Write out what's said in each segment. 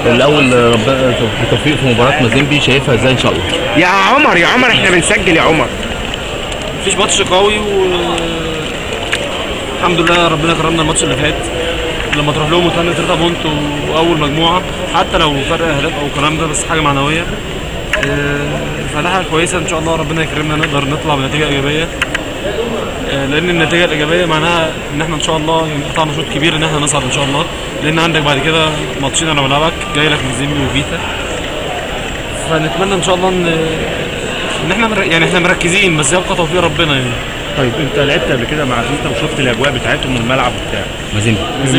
الاول ربنا بالتوفيق في مباراه مازيمبي، شايفها ازاي ان شاء الله؟ يا عمر احنا بنسجل يا عمر. مفيش ماتش قوي الحمد لله ربنا كرمنا الماتش اللي فات لما تروح لهم وتعمل 3 بونت واول مجموعه، حتى لو فرق اهداف او الكلام ده بس حاجه معنويه. فده حاجه كويسه ان شاء الله، ربنا يكرمنا نقدر نطلع بنتيجه ايجابيه، لان النتيجه الايجابيه معناها ان احنا ان شاء الله يعني قطعنا شوط كبير ان احنا نصعد ان شاء الله، لان عندك بعد كده ماتشين على ملعبك جاي لك مازيمبي وفيتا. فنتمنى ان شاء الله ان احنا يعني احنا مركزين، بس يبقى توفيق ربنا يعني. طيب انت لعبت قبل كده مع فيتا وشفت الاجواء بتاعتهم الملعب بتاع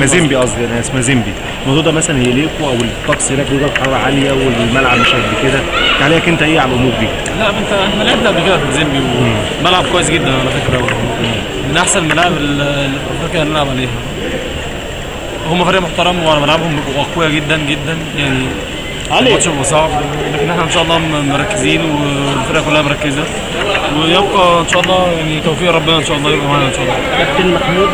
مازيمبي قصدي انا اسمه مازيمبي، الموضوع ده مثلا يليقوا او الطقس هناك بيبقى حراره عاليه والملعب مش قد كده، عليك انت ايه على الامور دي؟ لا احنا لعبنا قبل كده في مازيمبي وملعب كويس جدا على فكره، من احسن الملاعب اللي في افريقيا نلعب عليها. هم فريق محترم وعلى ملعبهم بيبقوا اقوياء جدا جدا يعني. الماتش بيبقى صعب، لكن احنا ان شاء الله مركزين والفرقه كلها مركزه، ويبقى ان شاء الله يعني توفيق ربنا ان شاء الله يبقى معانا ان شاء الله. كابتن محمود،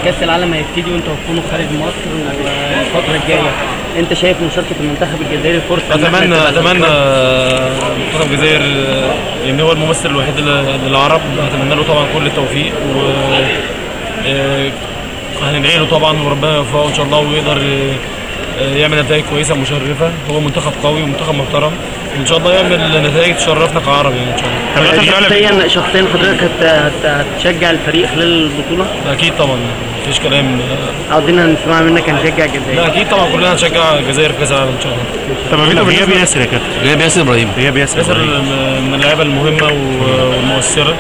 كاس العالم هيبتدي وانتوا هتكونوا خارج مصر والفتره الجايه، انت شايف مشاركه المنتخب الجزائري فرصه؟ اتمنى منتخب الجزائر يعني هو الممثل الوحيد للعرب، اتمنى له طبعا كل التوفيق و هندعي له طبعا وربنا يوفقه ان شاء الله ويقدر يعمل نتائج كويسه مشرفه. هو منتخب قوي ومنتخب محترم، ان شاء الله يعمل نتائج تشرفنا كعرب يعني ان شاء الله. شخصيا حضرتك هتشجع الفريق خلال البطوله؟ اكيد طبعا مفيش كلام. عاوزين نسمع منك هنشجع الجزائر. لا اكيد طبعا كلنا هنشجع الجزائر في كاس العالم ان شاء الله. طب غياب ياسر يا كابتن، غياب ياسر ابراهيم من اللعيبه المهمه والمؤثره.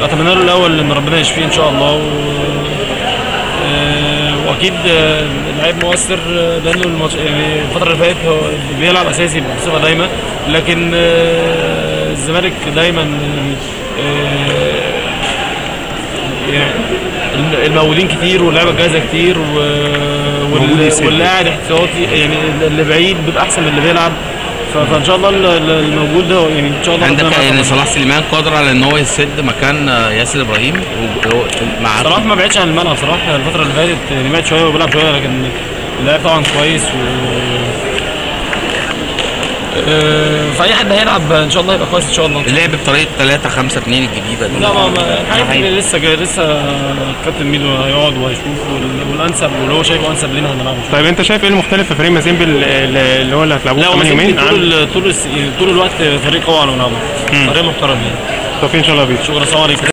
اتمنى له الاول ان ربنا يشفيه ان شاء الله واكيد لعيب مؤثر، لانه يعني الفتره اللي فاتت هو بيلعب اساسي بصفه دايما، لكن الزمالك دايما يعني الموجودين كتير واللعيبه الجاهزه كتير واللي قاعد احتياطي يعني اللي بعيد بيبقى احسن من اللي بيلعب. فان شاء الله الموجود ده يعني ان شاء الله عندك يعني صلاح سليمان قادر على ان هو يسد مكان ياسر ابراهيم مع صلاح ما بعدش عن الملعب صلاح الفتره اللي فاتت يعني بعد شويه وبيلعب شويه، لكن اللاعب طبعا كويس فاي حد هيلعب ان شاء الله يبقى كويس ان شاء الله. اللعب بطريقه 3-5-2 الجديده دي لا حاجه لسه كابتن ميدو هيقعد وهيشوف والانسب واللي هو شايفه انسب لنا هنلعبه. طيب انت شايف ايه المختلف في فريق مازيمبي اللي هو اللي هتلعبوه كمان يومين؟ طول الوقت فريق قوي على ملعبه، فريق محترم يعني. توفيق ان شاء الله بيك. شكرا، السلام عليكم.